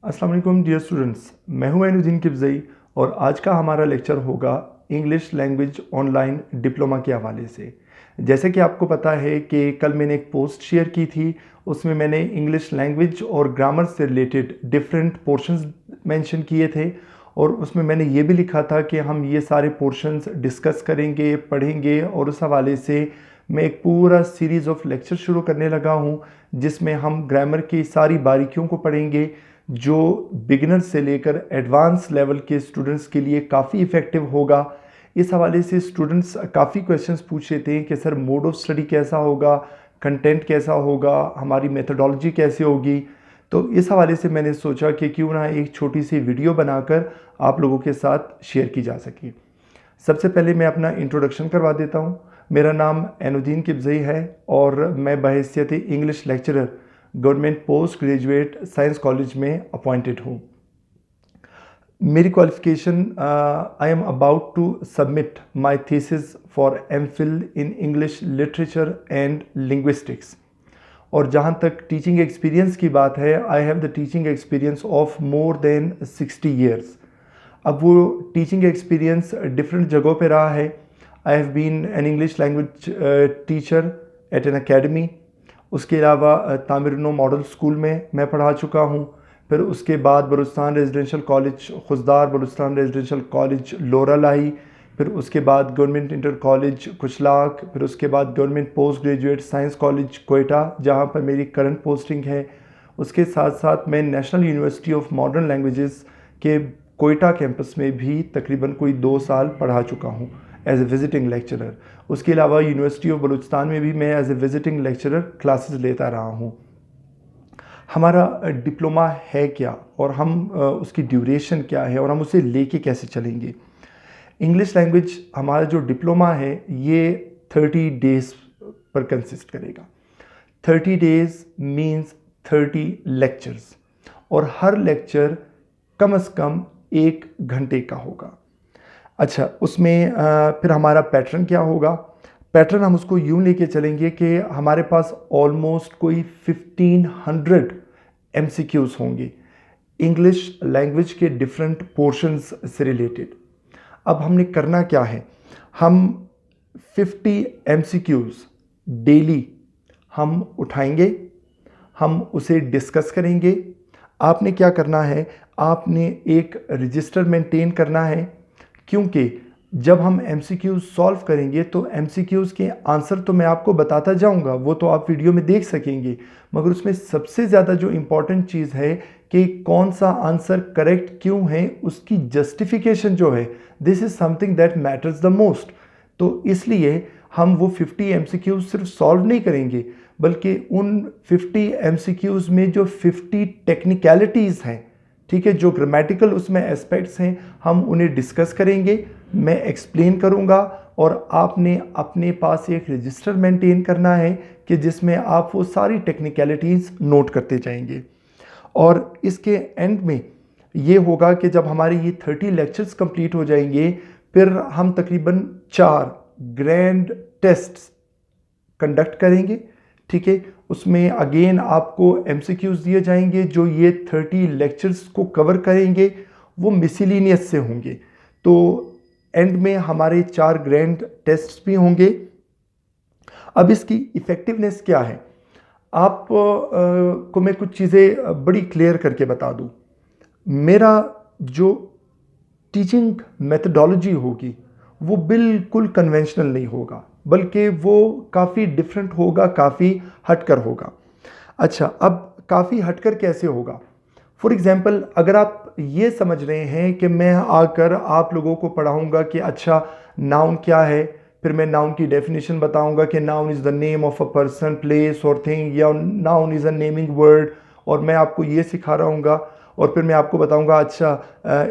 अस्सलाम वालेकुम dear students, मैं हूं ऐनुद्दीन किब्ज़ई और आज का हमारा लेक्चर होगा इंग्लिश लैंग्वेज ऑनलाइन डिप्लोमा के हवाले से। जैसे कि आपको पता है कि कल मैंने एक पोस्ट शेयर की थी, उसमें मैंने इंग्लिश लैंग्वेज और ग्रामर से रिलेटेड डिफरेंट पोर्शंस मेंशन किए थे और उसमें मैंने ये भी लिखा था कि हम ये सारे पोर्शंस डिस्कस करेंगे, पढ़ेंगे और उस हवाले से मैं एक पूरा सीरीज़ ऑफ लेक्चर शुरू करने लगा हूँ जिसमें हम ग्रामर की सारी बारीकियों को पढ़ेंगे जो बिगिनर से लेकर एडवांस लेवल के स्टूडेंट्स के लिए काफ़ी इफ़ेक्टिव होगा। इस हवाले से स्टूडेंट्स काफ़ी क्वेश्चंस पूछ रहे थे कि सर मोड ऑफ स्टडी कैसा होगा, कंटेंट कैसा होगा, हमारी मेथोडोलॉजी कैसे होगी। तो इस हवाले से मैंने सोचा कि क्यों ना एक छोटी सी वीडियो बनाकर आप लोगों के साथ शेयर की जा सके। सबसे पहले मैं अपना इंट्रोडक्शन करवा देता हूँ। मेरा नाम ऐनुद्दीन किब्ज़ई है और मैं बहैसियत English lecturer government post graduate science college में अपॉइंटेड हूँ। मेरी qualification, I am about to submit my thesis for MPhil in English literature and linguistics. और जहाँ तक टीचिंग एक्सपीरियंस की बात है, I have the teaching experience of more than 60 years. अब वो टीचिंग एक्सपीरियंस डिफरेंट जगहों पे रहा है। I have been an English language teacher at an academy. उसके अलावा तामिरनो मॉडल स्कूल में मैं पढ़ा चुका हूँ। फिर उसके बाद Balochistan residential college Khuzdar, Balochistan residential college Loralai, फिर उसके बाद गवर्नमेंट इंटर कॉलेज कुचलाक, फिर उसके बाद government post graduate science college Quetta जहाँ पर मेरी करंट पोस्टिंग है। उसके साथ साथ मैं national university of modern languages के कोयटा कैंपस में भी तकरीबन कोई 2 साल पढ़ा चुका हूँ एज ए विज़िटिंग लेक्चरर। उसके अलावा यूनिवर्सिटी ऑफ बलूचिस्तान में भी मैं as a visiting lecturer classes लेता रहा हूँ। हमारा डिप्लोमा है क्या और हम उसकी ड्यूरेशन क्या है और हम उसे लेके कैसे चलेंगे। इंग्लिश लैंग्वेज हमारा जो डिप्लोमा है ये 30 डेज़ पर कंसिस्ट करेगा। 30 डेज़ मीन्स 30 लेक्चर्स और हर लेक्चर कम से कम 1 घंटे का होगा। अच्छा, उसमें फिर हमारा पैटर्न क्या होगा। पैटर्न हम उसको यूँ लेके चलेंगे कि हमारे पास ऑलमोस्ट कोई 1500 MCQs होंगे इंग्लिश लैंग्वेज के डिफरेंट पोर्शंस से रिलेटेड। अब हमने करना क्या है, हम 50 MCQs डेली हम उठाएंगे, हम उसे डिस्कस करेंगे। आपने क्या करना है, आपने एक रजिस्टर मेंटेन करना है, क्योंकि जब हम MCQs सॉल्व करेंगे तो MCQs के आंसर तो मैं आपको बताता जाऊंगा, वो तो आप वीडियो में देख सकेंगे, मगर उसमें सबसे ज़्यादा जो इम्पॉर्टेंट चीज़ है कि कौन सा आंसर करेक्ट क्यों है, उसकी जस्टिफिकेशन जो है, this is something that matters the most. तो इसलिए हम वो 50 MCQs सिर्फ सॉल्व नहीं करेंगे, बल्कि उन 50 MCQs में जो 50 टेक्निकलिटीज़ हैं, ठीक है, जो ग्रामेटिकल उसमें एस्पेक्ट्स हैं, हम उन्हें डिस्कस करेंगे, मैं एक्सप्लेन करूंगा और आपने अपने पास एक रजिस्टर मेंटेन करना है कि जिसमें आप वो सारी टेक्निकलिटीज़ नोट करते जाएंगे। और इसके एंड में ये होगा कि जब हमारे ये 30 लेक्चर्स कंप्लीट हो जाएंगे, फिर हम तकरीबन 4 ग्रैंड टेस्ट्स कंडक्ट करेंगे, ठीक है। उसमें अगेन आपको MCQs दिए जाएंगे जो ये 30 लेक्चर्स को कवर करेंगे, वो मिसलिनियस से होंगे। तो एंड में हमारे 4 ग्रैंड टेस्ट्स भी होंगे। अब इसकी इफ़ेक्टिवनेस क्या है, आप को मैं कुछ चीज़ें बड़ी क्लियर करके बता दूं। मेरा जो टीचिंग मेथडोलॉजी होगी वो बिल्कुल कन्वेंशनल नहीं होगा, बल्कि वो काफ़ी डिफरेंट होगा, काफ़ी हटकर होगा। अच्छा, अब काफ़ी हटकर कैसे होगा। फॉर एग्ज़ाम्पल, अगर आप ये समझ रहे हैं कि मैं आकर आप लोगों को पढ़ाऊँगा कि अच्छा नाउन क्या है, फिर मैं नाउन की डेफिनेशन बताऊँगा कि noun is the name of a person, place और थिंग, या noun is a naming word, और मैं आपको ये सिखा रहा हूँगा, और फिर मैं आपको बताऊंगा अच्छा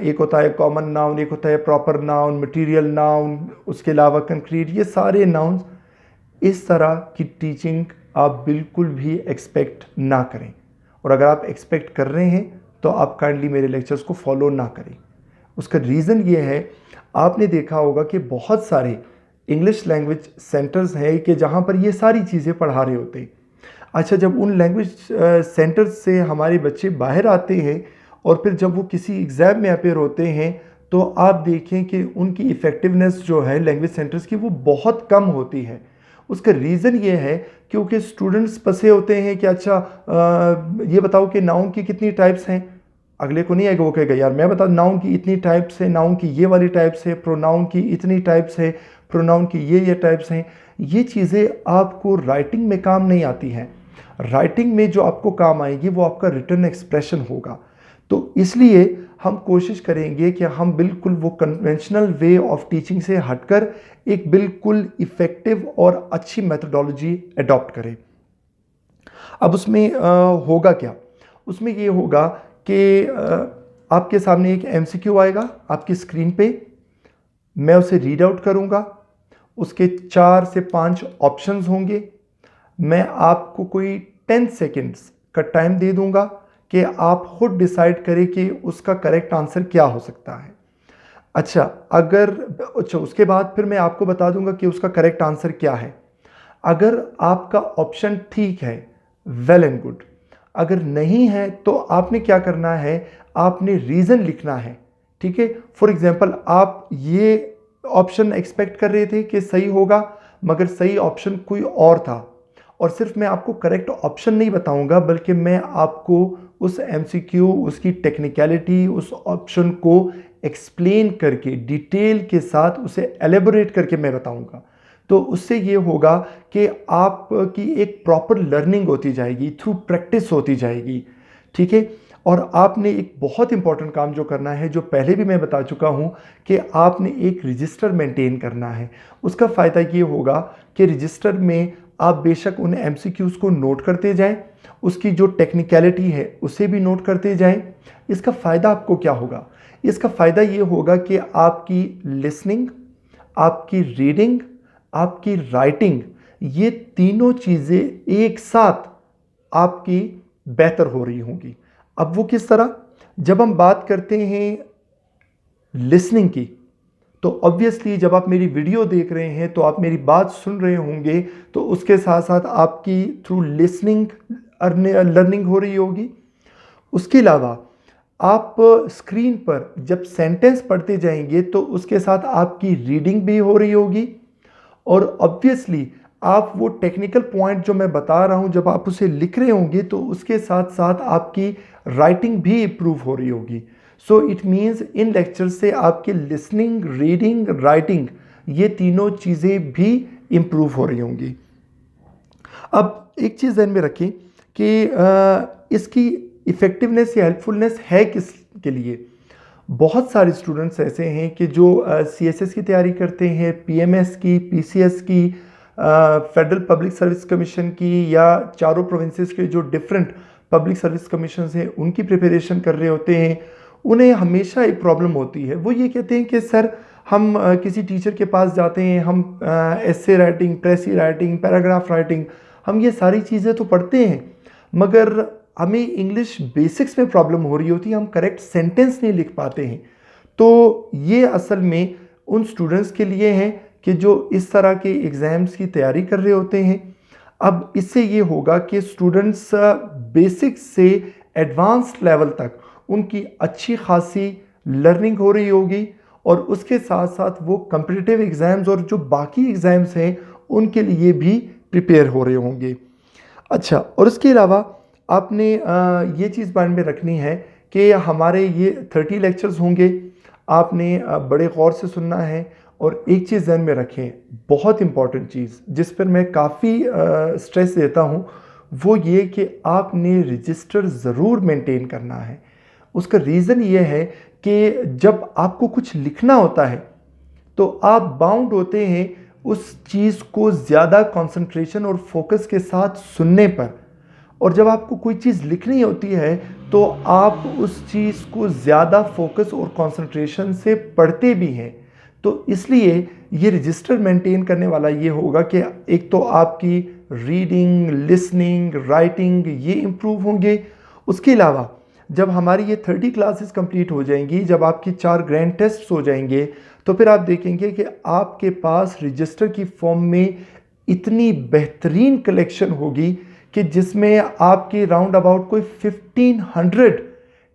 एक होता है कॉमन नाउन, एक होता है प्रॉपर नाउन, मटेरियल नाउन, उसके अलावा कंक्रीट, ये सारे नाउन्स। इस तरह की टीचिंग आप बिल्कुल भी एक्सपेक्ट ना करें, और अगर आप एक्सपेक्ट कर रहे हैं तो आप काइंडली मेरे लेक्चर्स को फॉलो ना करें। उसका रीज़न ये है, आपने देखा होगा कि बहुत सारे इंग्लिश लैंग्वेज सेंटर्स हैं कि जहाँ पर ये सारी चीज़ें पढ़ा रहे होते हैं। अच्छा, जब उन लैंग्वेज सेंटर्स से हमारे बच्चे बाहर आते हैं और फिर जब वो किसी एग्ज़ाम में अपेयर होते हैं तो आप देखें कि उनकी इफ़ेक्टिवनेस जो है लैंग्वेज सेंटर्स की वो बहुत कम होती है। उसका रीज़न ये है क्योंकि स्टूडेंट्स फंसे होते हैं कि अच्छा ये बताओ कि नाउन की कितनी टाइप्स हैं। अगले को नहीं आएगा, वो कहेगा यार मैं बता, नाउन की इतनी टाइप्स है, नाउन की ये वाली टाइप्स है, प्रोनाउन की इतनी टाइप्स है, प्रोनाउन की ये टाइप्स हैं। ये चीज़ें आपको राइटिंग में काम नहीं आती हैं। राइटिंग में जो आपको काम आएगी वो आपका रिटन एक्सप्रेशन होगा। तो इसलिए हम कोशिश करेंगे कि हम बिल्कुल वो कन्वेंशनल वे ऑफ टीचिंग से हटकर एक बिल्कुल इफ़ेक्टिव और अच्छी मेथडोलॉजी अडॉप्ट करें। अब उसमें होगा क्या? उसमें ये होगा कि आपके सामने एक एमसीक्यू आएगा आपकी स्क्रीन पे, मैं उसे रीड आउट करूँगा, उसके 4 से 5 ऑप्शंस होंगे। मैं आपको कोई 10 सेकेंड्स का टाइम दे दूंगा कि आप खुद डिसाइड करें कि उसका करेक्ट आंसर क्या हो सकता है। अच्छा, उसके बाद फिर मैं आपको बता दूंगा कि उसका करेक्ट आंसर क्या है। अगर आपका ऑप्शन ठीक है, वेल एंड गुड। अगर नहीं है तो आपने क्या करना है, आपने रीज़न लिखना है। ठीक है, फॉर एग्जाम्पल आप ये ऑप्शन एक्सपेक्ट कर रहे थे कि सही होगा, मगर सही ऑप्शन कोई और था। और सिर्फ मैं आपको करेक्ट ऑप्शन नहीं बताऊंगा, बल्कि मैं आपको उस एमसीक्यू, उसकी टेक्निकलिटी, उस ऑप्शन को एक्सप्लेन करके डिटेल के साथ उसे एलेबोरेट करके मैं बताऊंगा। तो उससे ये होगा कि आपकी एक प्रॉपर लर्निंग होती जाएगी, थ्रू प्रैक्टिस होती जाएगी। ठीक है, और आपने एक बहुत इंपॉर्टेंट काम जो करना है, जो पहले भी मैं बता चुका हूं, कि आपने एक रजिस्टर मेंटेन करना है। उसका फ़ायदा ये होगा कि रजिस्टर में आप बेशक उन एमसीक्यूज़ को नोट करते जाएं, उसकी जो टेक्निकलिटी है उसे भी नोट करते जाएं। इसका फ़ायदा आपको क्या होगा? इसका फ़ायदा ये होगा कि आपकी लिसनिंग, आपकी रीडिंग, आपकी राइटिंग, ये तीनों चीज़ें एक साथ आपकी बेहतर हो रही होंगी। अब वो किस तरह? जब हम बात करते हैं लिसनिंग की, तो ऑब्वियसली जब आप मेरी वीडियो देख रहे हैं तो आप मेरी बात सुन रहे होंगे, तो उसके साथ साथ आपकी थ्रू लिसनिंग लर्निंग हो रही होगी। उसके अलावा आप स्क्रीन पर जब सेंटेंस पढ़ते जाएंगे तो उसके साथ आपकी रीडिंग भी हो रही होगी। और ऑब्वियसली आप वो टेक्निकल पॉइंट जो मैं बता रहा हूं, जब आप उसे लिख रहे होंगे तो उसके साथ साथ आपकी राइटिंग भी इम्प्रूव हो रही होगी। So it means in lecture से आपकी लिसनिंग, रीडिंग, राइटिंग, ये तीनों चीज़ें भी इम्प्रूव हो रही होंगी। अब एक चीज़ ध्यान में रखें कि इसकी इफ़ेक्टिवनेस या हेल्पफुलनेस है किसके लिए। बहुत सारे स्टूडेंट्स ऐसे हैं कि जो सीएसएस की तैयारी करते हैं, पीएमएस की, पीसीएस की, फेडरल पब्लिक सर्विस कमीशन की, या चारों प्रोविंसेस के जो डिफरेंट पब्लिक सर्विस कमीशन हैं उनकी प्रिपरेशन कर रहे होते हैं। उन्हें हमेशा एक प्रॉब्लम होती है, वो ये कहते हैं कि सर हम किसी टीचर के पास जाते हैं, हम essay writing, प्रेसी writing, paragraph writing, हम ये सारी चीज़ें तो पढ़ते हैं, मगर हमें इंग्लिश बेसिक्स में प्रॉब्लम हो रही होती है, हम करेक्ट सेंटेंस नहीं लिख पाते हैं। तो ये असल में उन स्टूडेंट्स के लिए हैं कि जो इस तरह के एग्ज़ाम्स की तैयारी कर रहे होते हैं। अब इससे ये होगा कि स्टूडेंट्स बेसिक से एडवांस्ड लेवल तक उनकी अच्छी खासी लर्निंग हो रही होगी, और उसके साथ साथ वो कॉम्पिटिटिव एग्ज़ाम्स और जो बाकी एग्ज़ाम्स हैं उनके लिए भी प्रिपेयर हो रहे होंगे। अच्छा, और इसके अलावा आपने ये चीज़ माइंड में रखनी है कि हमारे ये 30 लेक्चर्स होंगे, आपने बड़े गौर से सुनना है। और एक चीज़ ध्यान में रखें, बहुत इंपॉर्टेंट चीज़ जिस पर मैं काफ़ी स्ट्रेस देता हूँ, वो ये कि आपने रजिस्टर ज़रूर मेंटेन करना है। उसका रीज़न ये है कि जब आपको कुछ लिखना होता है तो आप बाउंड होते हैं उस चीज़ को ज़्यादा कंसंट्रेशन और फोकस के साथ सुनने पर, और जब आपको कोई चीज़ लिखनी होती है तो आप उस चीज़ को ज़्यादा फोकस और कंसंट्रेशन से पढ़ते भी हैं। तो इसलिए ये रजिस्टर मेंटेन करने वाला ये होगा कि एक तो आपकी रीडिंग, लिसनिंग, राइटिंग, ये इम्प्रूव होंगे। उसके अलावा जब हमारी ये 30 क्लासेस कंप्लीट हो जाएंगी, जब आपकी 4 ग्रैंड टेस्ट्स हो जाएंगे, तो फिर आप देखेंगे कि आपके पास रजिस्टर की फॉर्म में इतनी बेहतरीन कलेक्शन होगी कि जिसमें आपकी राउंड अबाउट कोई 1500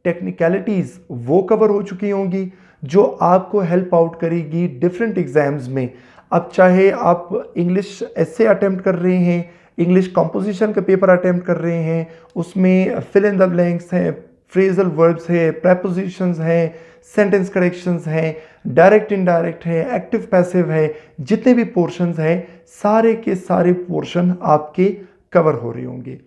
टेक्निकलिटीज़ वो कवर हो चुकी होंगी जो आपको हेल्प आउट करेगी डिफरेंट एग्जाम्स में। अब चाहे आप इंग्लिश एसे अटेम्प्ट कर रहे हैं, इंग्लिश कंपोजिशन का पेपर अटेम्प्ट कर रहे हैं, उसमें फिल इन द ब्लैंक्स हैं, फ्रेजल वर्ब्स है, प्रेपोजिशंस हैं, सेंटेंस करेक्शंस हैं, डायरेक्ट इनडायरेक्ट है, एक्टिव पैसिव है, जितने भी पोर्शंस हैं सारे के सारे पोर्शन आपके कवर हो रहे होंगे।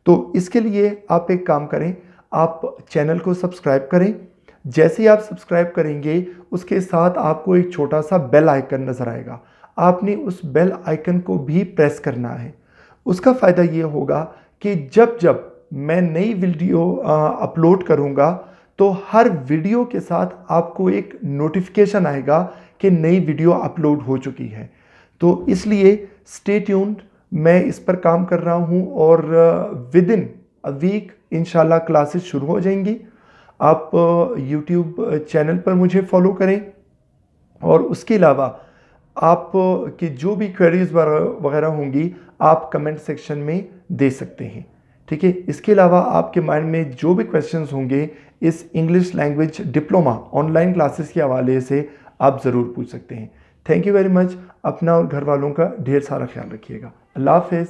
तो इसके लिए आप एक काम करें, आप चैनल को सब्सक्राइब करें। जैसे ही आप सब्सक्राइब करेंगे उसके साथ आपको एक छोटा सा बेल आइकन नज़र आएगा, आपने उस बेल आइकन को भी प्रेस करना है। उसका फ़ायदा ये होगा कि जब जब मैं नई वीडियो अपलोड करूँगा तो हर वीडियो के साथ आपको एक नोटिफिकेशन आएगा कि नई वीडियो अपलोड हो चुकी है। तो इसलिए स्टे ट्यून्ड, मैं इस पर काम कर रहा हूँ और विद इन अ वीक इंशाल्लाह क्लासेस शुरू हो जाएंगी। आप यूट्यूब चैनल पर मुझे फॉलो करें और उसके अलावा आप की जो भी क्वेरीज वगैरह होंगी आप कमेंट सेक्शन में दे सकते हैं, ठीक है। इसके अलावा आपके माइंड में जो भी क्वेश्चंस होंगे इस English language diploma online classes के हवाले से आप ज़रूर पूछ सकते हैं। Thank you very much. अपना और घर वालों का ढेर सारा ख्याल रखिएगा। अल्लाह हाफ़िज़।